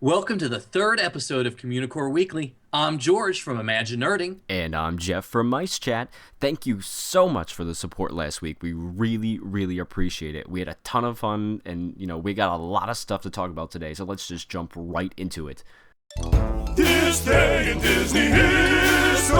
Welcome to the third episode of Communicore Weekly. I'm George from Imagine Nerding. And I'm Jeff from MiceChat. Thank you so much for the support last week. We really appreciate it. We had a ton of fun, and we got a lot of stuff to talk about today, so let's just jump right into it. This day in Disney history.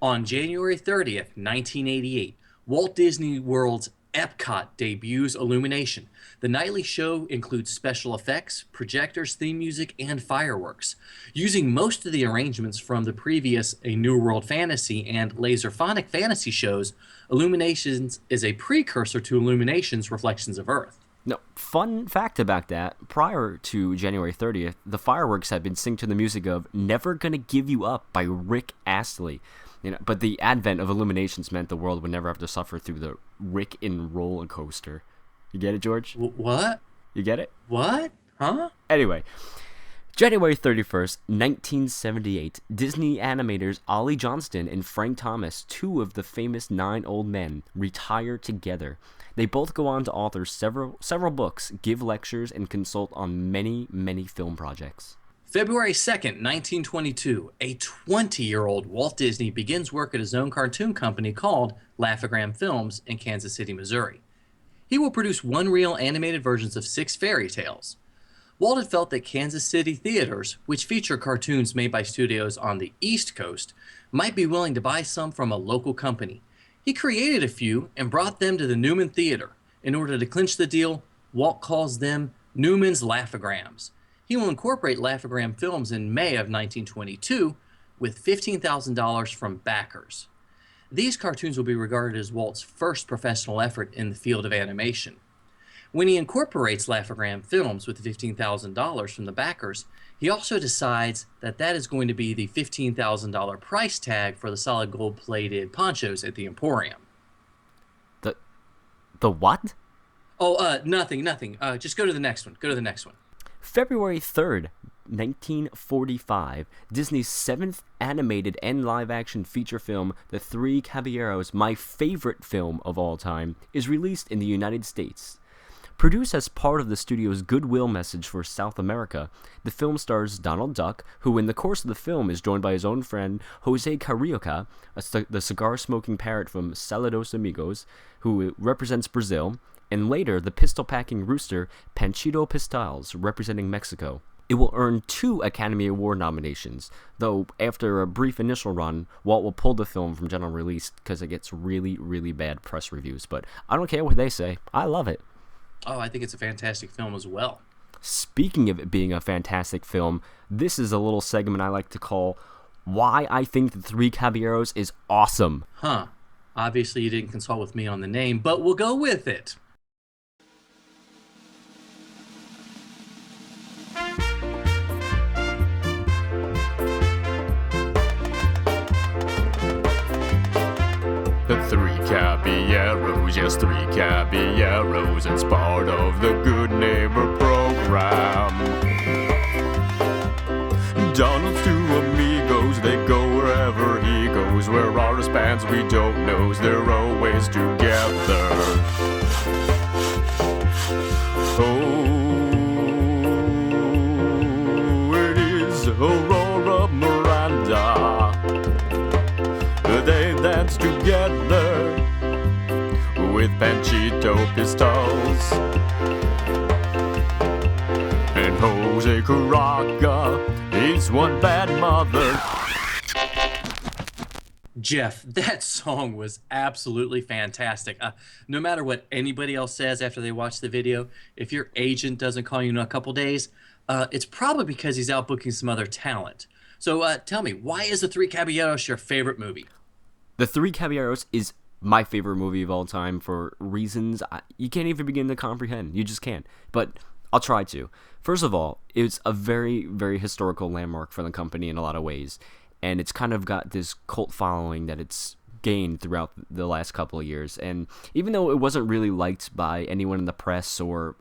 On January 30th, 1988, Walt Disney World's Epcot debuts Illumination. The nightly show includes special effects, projectors, theme music, and fireworks. Using most of the arrangements from the previous A New World Fantasy and Laserphonic Fantasy shows, Illuminations is a precursor to Illumination's Reflections of Earth. Now, fun fact about that, prior to January 30th, the fireworks had been synced to the music of Never Gonna Give You Up by Rick Astley. But the advent of Illuminations meant the world would never have to suffer through the Rick and roller coaster. You get it, George? What? You get it? What? Huh? Anyway, January 31st, 1978, Disney animators Ollie Johnston and Frank Thomas, two of the famous 9 old men, retire together. They both go on to author several books, give lectures, and consult on many film projects. February 2nd, 1922, a 20-year-old Walt Disney begins work at his own cartoon company called Laugh-O-Gram Films in Kansas City, Missouri. He will produce one-reel animated versions of 6 fairy tales. Walt had felt that Kansas City theaters, which feature cartoons made by studios on the East Coast, might be willing to buy some from a local company. He created a few and brought them to the Newman Theater. In order to clinch the deal, Walt calls them Newman's Laugh-O-Grams. He will incorporate Laugh-O-Gram Films in May of 1922 with $15,000 from backers. These cartoons will be regarded as Walt's first professional effort in the field of animation. When he incorporates Laugh-O-Gram Films with the $15,000 from the backers, he also decides that that is going to be the $15,000 price tag for the solid gold-plated ponchos at the Emporium. The what? Oh, nothing. Just go to the next one. February 3rd, 1945, Disney's 7th animated and live-action feature film, The Three Caballeros, my favorite film of all time, is released in the United States. Produced as part of the studio's goodwill message for South America, the film stars Donald Duck, who in the course of the film is joined by his own friend Jose Carioca, the cigar-smoking parrot from Saludos Amigos, who represents Brazil, and later the pistol-packing rooster Panchito Pistols, representing Mexico. It will earn 2 Academy Award nominations, though after a brief initial run, Walt will pull the film from general release because it gets really bad press reviews. But I don't care what they say. I love it. Oh, I think it's a fantastic film as well. Speaking of it being a fantastic film, this is a little segment I like to call Why I Think The Three Caballeros is Awesome. Huh. Obviously you didn't consult with me on the name, but we'll go with it. The Three Caballeros, yes, 3 Caballeros. It's part of the Good Neighbor program. Donald's 2 amigos, they go wherever he goes. Where are his pants? We don't know. They're always together. Oh, it is Aurora Miranda. They dance together with Panchito Pistols and Jose Carioca is one bad mother. Jeff, that song was absolutely fantastic. No matter what anybody else says after they watch the video, if your agent doesn't call you in a couple days, it's probably because he's out booking some other talent. So tell me, why is The Three Caballeros your favorite movie? The Three Caballeros is my favorite movie of all time for reasons you can't even begin to comprehend. You just can't. But I'll try to. First of all, it's a very historical landmark for the company in a lot of ways. And it's kind of got this cult following that it's gained throughout the last couple of years. And even though it wasn't really liked by anyone in the press or,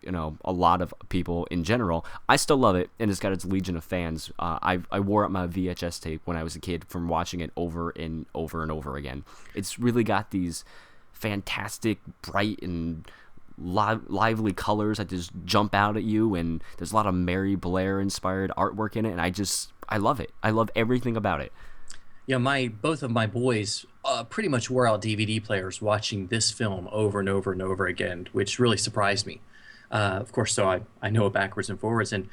a lot of people in general, I still love it, and it's got its legion of fans. I wore out my VHS tape when I was a kid from watching it over and over and over again. It's really got these fantastic, bright, and lively colors that just jump out at you, and there's a lot of Mary Blair inspired artwork in it, and I love it. I love everything about it. Yeah, both of my boys pretty much wore out DVD players watching this film over and over and over again, which really surprised me. Of course, so I know it backwards and forwards. And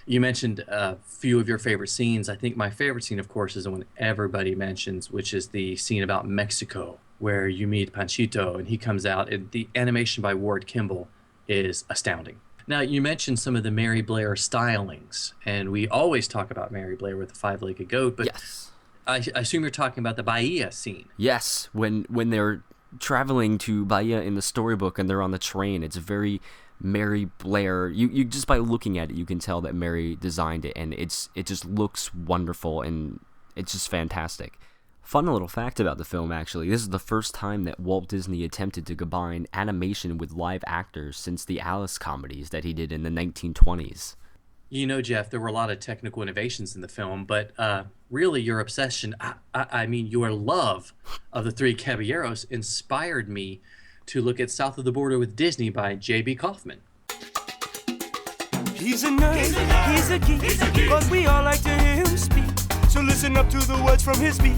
you mentioned a few of your favorite scenes. I think my favorite scene, of course, is the one everybody mentions, which is the scene about Mexico, where you meet Panchito and he comes out, and the animation by Ward Kimball is astounding. Now, you mentioned some of the Mary Blair stylings, and we always talk about Mary Blair with the five-legged goat, but Yes. I assume you're talking about the Bahia scene. Yes, when they're traveling to Bahia in the storybook and they're on the train, it's very Mary Blair. You just by looking at it, you can tell that Mary designed it, and it just looks wonderful, and it's just fantastic. Fun little fact about the film, actually, this is the first time that Walt Disney attempted to combine animation with live actors since the Alice comedies that he did in the 1920s. You know, Jeff, there were a lot of technical innovations in the film, but really your obsession, I mean, your love of the Three Caballeros inspired me to look at South of the Border with Disney by J.B. Kaufman. He's a nerd, he's a geek, but we all like to hear him speak. So listen up to the words from his speech.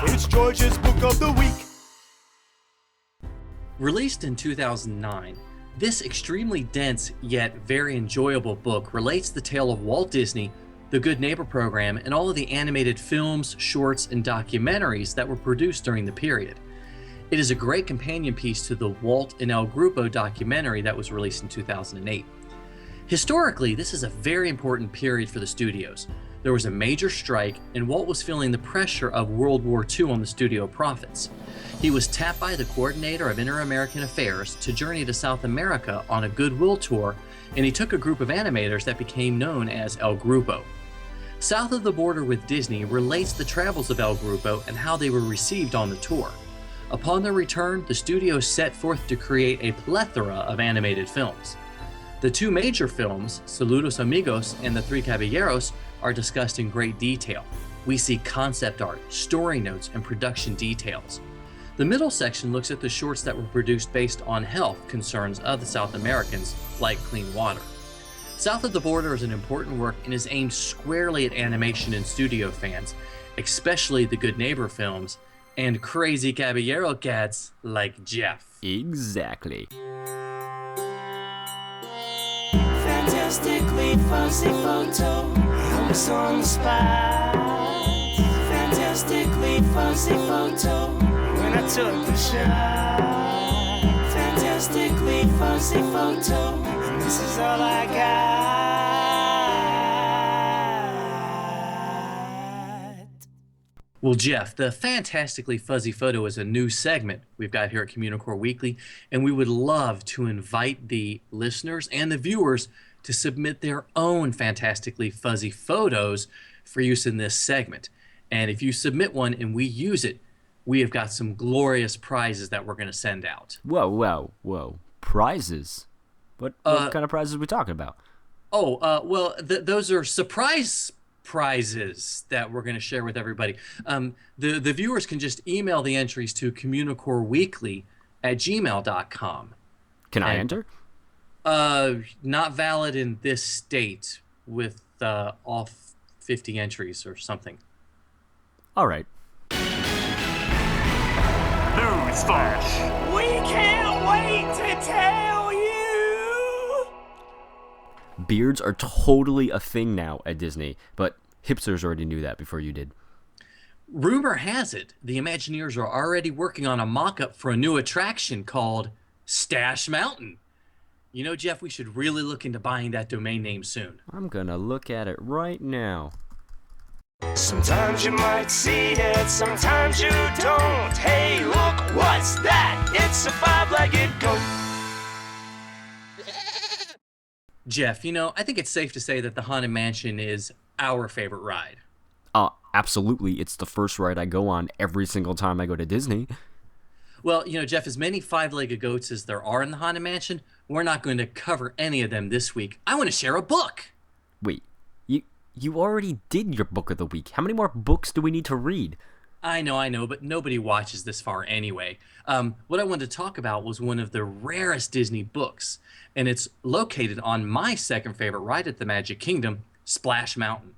It's George's Book of the Week. Released in 2009, this extremely dense yet very enjoyable book relates the tale of Walt Disney, the Good Neighbor program, and all of the animated films, shorts, and documentaries that were produced during the period. It is a great companion piece to the Walt and El Grupo documentary that was released in 2008. Historically, this is a very important period for the studios. There was a major strike, and Walt was feeling the pressure of World War II on the studio profits. He was tapped by the coordinator of Inter-American Affairs to journey to South America on a goodwill tour, and he took a group of animators that became known as El Grupo. South of the Border with Disney relates the travels of El Grupo and how they were received on the tour. Upon their return, the studio set forth to create a plethora of animated films. The two major films, Saludos Amigos and The Three Caballeros, are discussed in great detail. We see concept art, story notes, and production details. The middle section looks at the shorts that were produced based on health concerns of the South Americans, like clean water. South of the Border is an important work and is aimed squarely at animation and studio fans, especially the Good Neighbor films, and crazy Caballero cats like Jeff. Exactly. Fantastically fuzzy photo, I was on the spot. Fantastically fuzzy photo, when I took the shot. Fantastically fuzzy photo, and this is all I got. Well, Jeff, the Fantastically Fuzzy Photo is a new segment we've got here at Communicore Weekly, and we would love to invite the listeners and the viewers to submit their own fantastically fuzzy photos for use in this segment. And if you submit one and we use it, we have got some glorious prizes that we're going to send out. Whoa. Prizes? What kind of prizes are we talking about? Well, those are surprise prizes that we're going to share with everybody. The viewers can just email the entries to communicoreweekly@gmail.com. Can I enter? Not valid in this state with all 50 entries or something. All right. News flash. We can't wait to tell you. Beards are totally a thing now at Disney, but hipsters already knew that before you did. Rumor has it the Imagineers are already working on a mock-up for a new attraction called Stache Mountain. You know, Jeff, we should really look into buying that domain name soon. I'm gonna look at it right now. Sometimes you might see it, sometimes you don't. Hey, look, what's that? It's a five-legged goat. Jeff, you know, I think it's safe to say that the Haunted Mansion is our favorite ride. Absolutely. It's the first ride I go on every single time I go to Disney. Well, you know, Jeff, as many five-legged goats as there are in the Haunted Mansion, we're not going to cover any of them this week. I want to share a book. Wait, you already did your book of the week. How many more books do we need to read? I know, but nobody watches this far anyway. What I wanted to talk about was one of the rarest Disney books, and it's located on my second favorite ride at the Magic Kingdom, Splash Mountain.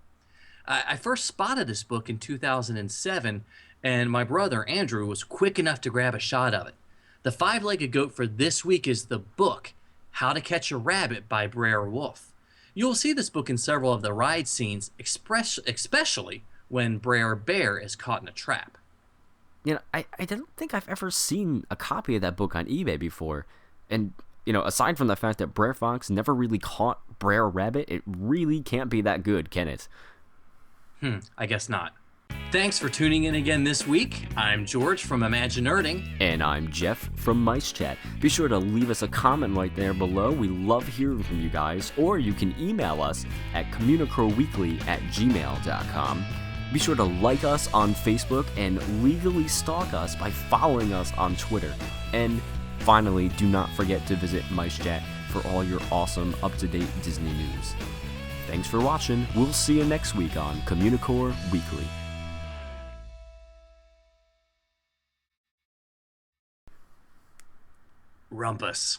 I first spotted this book in 2007, and my brother Andrew was quick enough to grab a shot of it. The five-legged goat for this week is the book, How to Catch a Rabbit by Brer Wolf. You'll see this book in several of the ride scenes, especially when Brer Bear is caught in a trap. I don't think I've ever seen a copy of that book on eBay before. And, aside from the fact that Brer Fox never really caught Brer Rabbit, it really can't be that good, can it? I guess not. Thanks for tuning in again this week. I'm George from Imagine Nerding. And I'm Jeff from MiceChat. Be sure to leave us a comment right there below. We love hearing from you guys. Or you can email us at communicoreweekly@gmail.com. Be sure to like us on Facebook and legally stalk us by following us on Twitter. And finally, do not forget to visit MiceChat for all your awesome, up-to-date Disney news. Thanks for watching. We'll see you next week on Communicore Weekly. Rumpus.